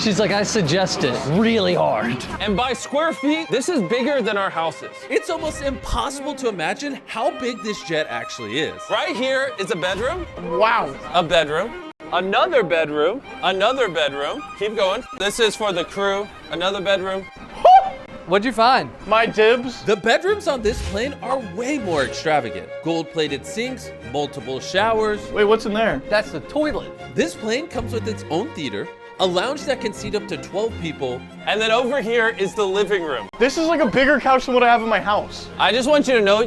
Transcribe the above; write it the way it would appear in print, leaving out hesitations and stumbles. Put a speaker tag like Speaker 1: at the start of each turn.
Speaker 1: She's like, I suggest it really hard.
Speaker 2: And by square feet, this is bigger than our houses.
Speaker 3: It's almost impossible to imagine how big this jet actually is.
Speaker 2: Right here is a bedroom,
Speaker 4: Wow.
Speaker 2: a bedroom, another bedroom, another bedroom. Keep going. This is for the crew, another bedroom.
Speaker 1: What'd you find?
Speaker 4: My dibs.
Speaker 3: The bedrooms on this plane are way more extravagant. Gold-plated sinks, multiple showers.
Speaker 4: Wait, what's in there?
Speaker 1: That's the toilet.
Speaker 3: This plane comes with its own theater, a lounge that can seat up to 12 people.
Speaker 2: And then over here is the living room.
Speaker 4: This is like a bigger couch than what I have in my house.
Speaker 2: I just want you to know,